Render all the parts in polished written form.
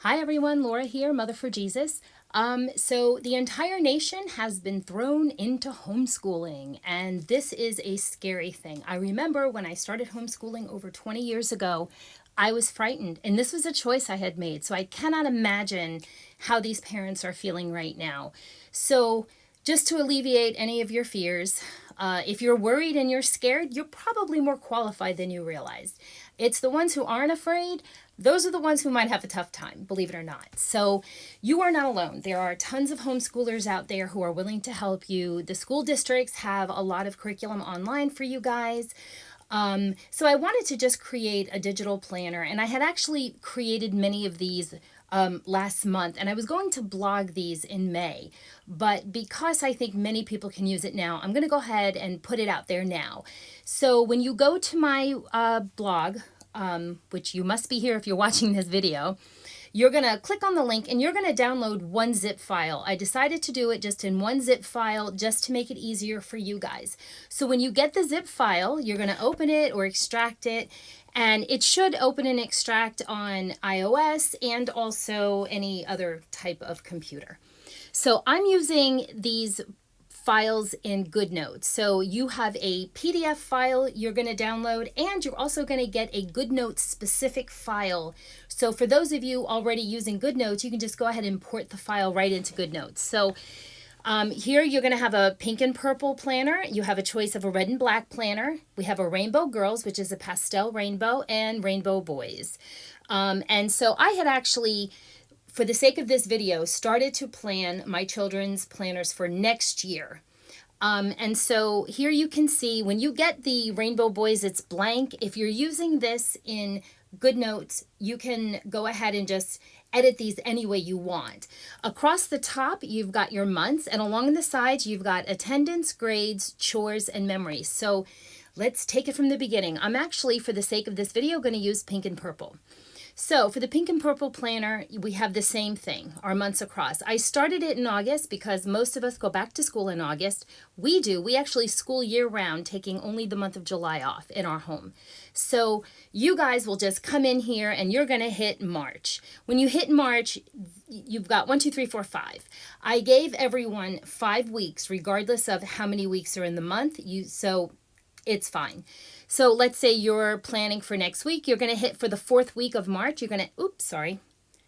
Hi everyone, Laura here, Mother for Jesus. So the entire nation has been thrown into homeschooling, and this is a scary thing. I remember when I started homeschooling over 20 years ago, I was frightened, and this was a choice I had made. So I cannot imagine how these parents are feeling right now. So just to alleviate any of your fears, if you're worried and you're scared, you're probably more qualified than you realized. It's the ones who aren't afraid, those are the ones who might have a tough time, believe it or not. So you are not alone. There are tons of homeschoolers out there who are willing to help you. The school districts have a lot of curriculum online for you guys. So I wanted to just create a digital planner, and I had actually created many of these last month, and I was going to blog these in May, but because I think many people can use it now, I'm going to go ahead and put it out there now. So when you go to my blog, which you must be here if you're watching this video, you're going to click on the link and you're going to download one zip file. I decided to do it just in one zip file just to make it easier for you guys. So when you get the zip file, you're going to open it or extract it, and it should open and extract on iOS and also any other type of computer. So I'm using these files in GoodNotes. So you have a PDF file you're going to download, and you're also going to get a GoodNotes specific file. So for those of you already using GoodNotes, you can just go ahead and import the file right into GoodNotes. So here you're going to have a pink and purple planner. You have a choice of a red and black planner. We have a Rainbow Girls, which is a pastel rainbow, and Rainbow Boys. And so I had actually, for the sake of this video, started to plan my children's planners for next year. And so here you can see when you get the Rainbow Boys, it's blank. If you're using this in GoodNotes, you can go ahead and just edit these any way you want. Across the top, you've got your months, and along the sides, you've got attendance, grades, chores, and memories. So let's take it from the beginning. I'm actually, for the sake of this video, going to use pink and purple. So for the pink and purple planner, we have the same thing, our months across. I started it in August because most of us go back to school in August. We do. We actually school year round, taking only the month of July off in our home. So you guys will just come in here and you're going to hit March. When you hit March, you've got 1, 2, 3, 4, 5. I gave everyone 5 weeks, regardless of how many weeks are in the month. So it's fine. So let's say you're planning for next week. You're going to hit for the 4th week of March. You're going to, oops, sorry.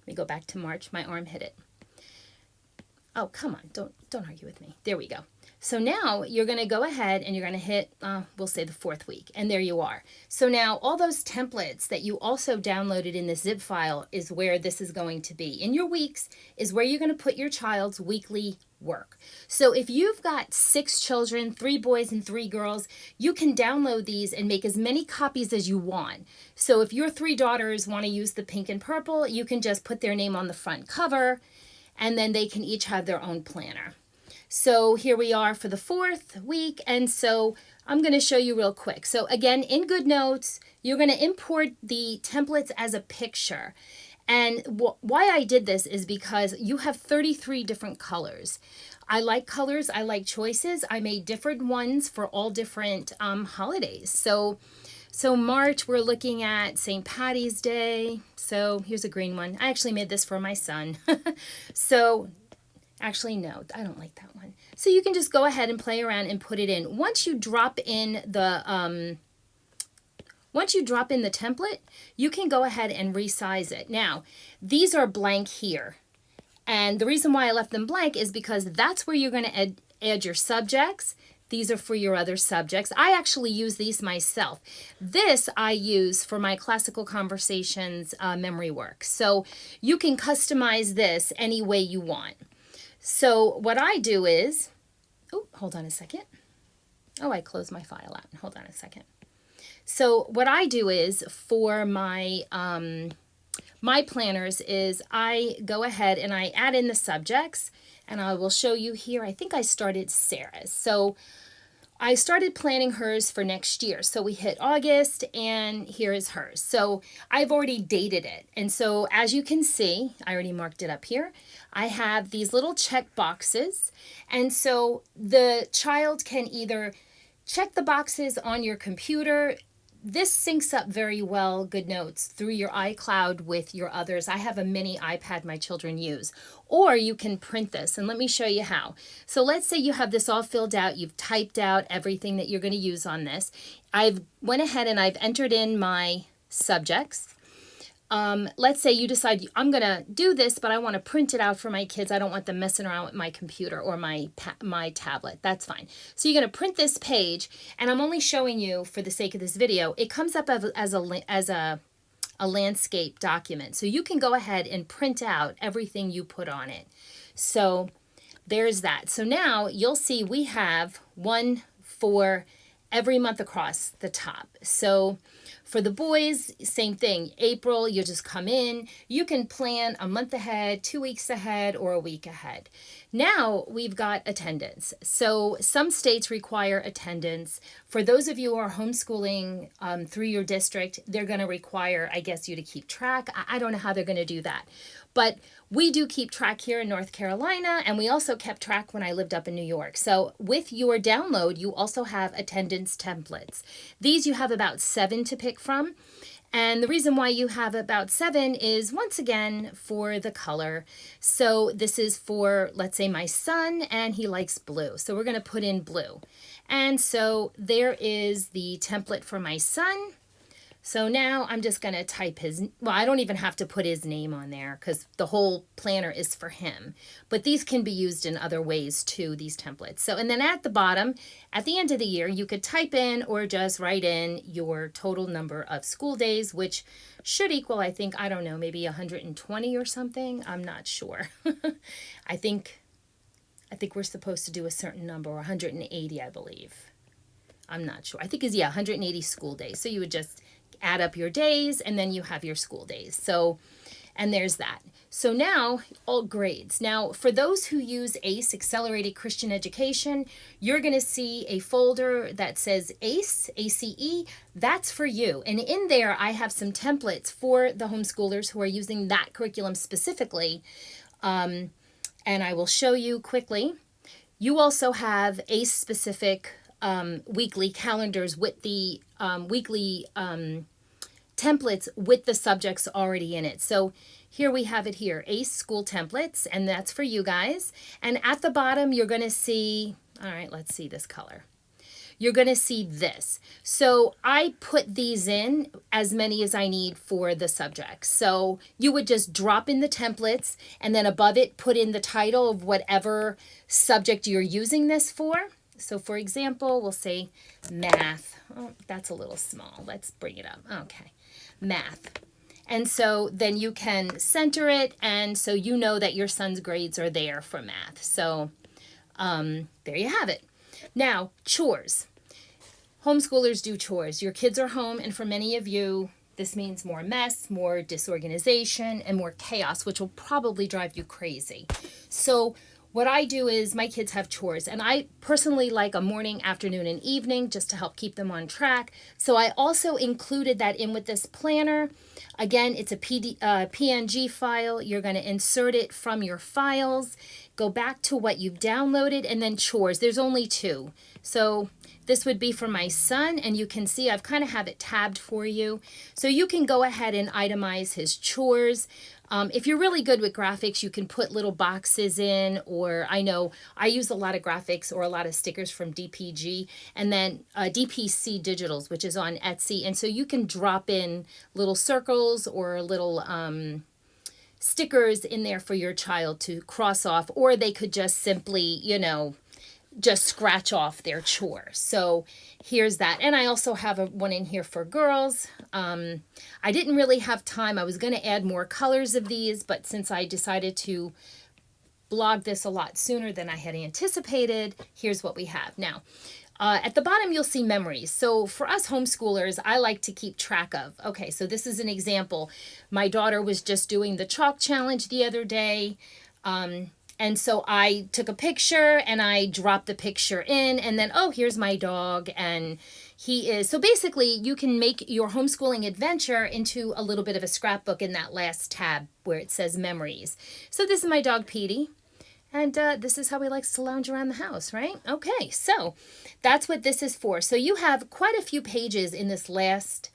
Let me go back to March. My arm hit it. Oh, come on. Don't argue with me. There we go. So now you're going to go ahead and you're going to hit, we'll say the 4th week. And there you are. So now all those templates that you also downloaded in the zip file is where this is going to be. In your weeks is where you're going to put your child's weekly work. So if you've got 6 children, 3 boys and 3 girls, you can download these and make as many copies as you want. So if your 3 daughters want to use the pink and purple, you can just put their name on the front cover, and then they can each have their own planner. So here we are for the 4th week, and so I'm going to show you real quick. So again, in GoodNotes, you're going to import the templates as a picture. And why I did this is because you have 33 different colors. I like colors. I like choices. I made different ones for all different holidays. So March, we're looking at St. Patty's Day. So here's a green one. I actually made this for my son. So actually, no, I don't like that one. So you can just go ahead and play around and put it in. Once you drop in the template, you can go ahead and resize it. Now, these are blank here. And the reason why I left them blank is because that's where you're going to add your subjects. These are for your other subjects. I actually use these myself. This I use for my classical conversations memory work. So you can customize this any way you want. So what I do is, oh, hold on a second. Oh, I closed my file out. Hold on a second. So what I do is for my my planners is I go ahead and I add in the subjects, and I will show you here. I think I started Sarah's. So I started planning hers for next year. So we hit August, and here is hers. So I've already dated it. And so as you can see, I already marked it up here. I have these little check boxes. And so the child can either check the boxes on your computer, this syncs up very well, GoodNotes, through your iCloud with your others. I have a mini iPad my children use. Or you can print this, and let me show you how. So let's say you have this all filled out. You've typed out everything that you're going to use on this. I've went ahead and I've entered in my subjects. Let's say you decide, I'm going to do this, but I want to print it out for my kids. I don't want them messing around with my computer or my tablet. That's fine. So you're going to print this page, and I'm only showing you for the sake of this video. It comes up as a landscape document. So you can go ahead and print out everything you put on it. So there's that. So now you'll see we have one for every month across the top. So for the boys, same thing. April, you just come in. You can plan a month ahead, 2 weeks ahead, or a week ahead. Now we've got attendance. So some states require attendance. For those of you who are homeschooling through your district, they're going to require, I guess, you to keep track. I don't know how they're going to do that. But we do keep track here in North Carolina, and we also kept track when I lived up in New York. So with your download, you also have attendance templates. These you have about 7 to pick from. And the reason why you have about 7 is, once again, for the color. So this is for, let's say, my son, and he likes blue. So we're going to put in blue. And so there is the template for my son. So now I'm just going to type I don't even have to put his name on there because the whole planner is for him. But these can be used in other ways too, these templates. So, and then at the bottom, at the end of the year, you could type in or just write in your total number of school days, which should equal, I think, I don't know, maybe 120 or something. I'm not sure. I think we're supposed to do a certain number, 180, I believe. I'm not sure. I think it's, 180 school days. So you would just add up your days, and then you have your school days. So, and there's that. So now, all grades. Now, for those who use ACE, Accelerated Christian Education, you're going to see a folder that says ACE, ACE. That's for you. And in there, I have some templates for the homeschoolers who are using that curriculum specifically. And I will show you quickly. You also have ACE-specific weekly calendars with the weekly templates with the subjects already in it. So here we have it here, ACE school templates, and that's for you guys. And at the bottom, you're going to see, all right, let's see this color. You're going to see this. So I put these in as many as I need for the subjects. So you would just drop in the templates, and then above it, put in the title of whatever subject you're using this for. So for example, we'll say math. Oh, that's a little small. Let's bring it up. Okay, math. And so then you can center it, and so you know that your son's grades are there for math. So there you have it. Now, chores. Homeschoolers do chores. Your kids are home, and for many of you, this means more mess, more disorganization, and more chaos, which will probably drive you crazy. So what I do is my kids have chores, and I personally like a morning, afternoon, and evening just to help keep them on track. So I also included that in with this planner. Again, it's a PNG file. You're going to insert it from your files, go back to what you've downloaded, and then chores. There's only 2. So this would be for my son, and you can see I've kind of have it tabbed for you. So you can go ahead and itemize his chores. If you're really good with graphics, you can put little boxes in, or I know I use a lot of graphics or a lot of stickers from DPG, and then DPC Digitals, which is on Etsy. And so you can drop in little circles or little stickers in there for your child to cross off, or they could just simply, just scratch off their chore. So here's that. And I also have one in here for girls. I didn't really have time. I was going to add more colors of these, but since I decided to blog this a lot sooner than I had anticipated, here's what we have. Now, at the bottom, you'll see memories. So for us homeschoolers, I like to keep track of. Okay, so this is an example. My daughter was just doing the chalk challenge the other day. And so I took a picture and I dropped the picture in, and then, oh, here's my dog, and he is. So basically you can make your homeschooling adventure into a little bit of a scrapbook in that last tab where it says memories. So this is my dog, Petey. And this is how he likes to lounge around the house, right? Okay, so that's what this is for. So you have quite a few pages in this last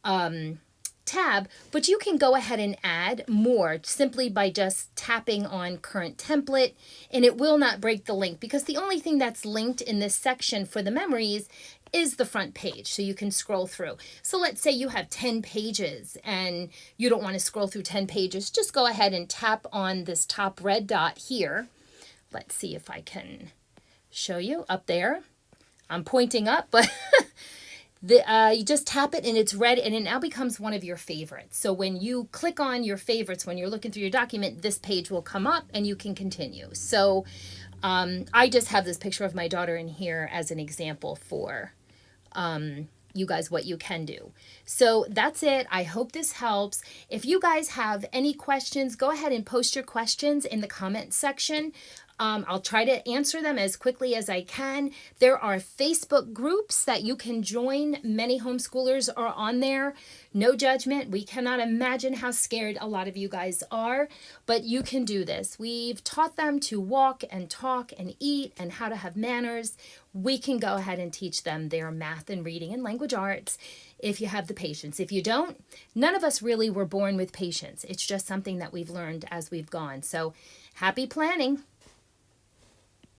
tab, but you can go ahead and add more simply by just tapping on current template, and it will not break the link because the only thing that's linked in this section for the memories is the front page, so you can scroll through. So let's say you have 10 pages and you don't want to scroll through 10 pages, just go ahead and tap on this top red dot here. Let's see if I can show you up there. I'm pointing up, but you just tap it and it's red and it now becomes one of your favorites. So when you click on your favorites, when you're looking through your document, this page will come up and you can continue. So I just have this picture of my daughter in here as an example for you guys what you can do. So that's it. I hope this helps. If you guys have any questions, go ahead and post your questions in the comment section. I'll try to answer them as quickly as I can. There are Facebook groups that you can join. Many homeschoolers are on there. No judgment. We cannot imagine how scared a lot of you guys are, but you can do this. We've taught them to walk and talk and eat and how to have manners. We can go ahead and teach them their math and reading and language arts if you have the patience. If you don't, none of us really were born with patience. It's just something that we've learned as we've gone. So happy planning.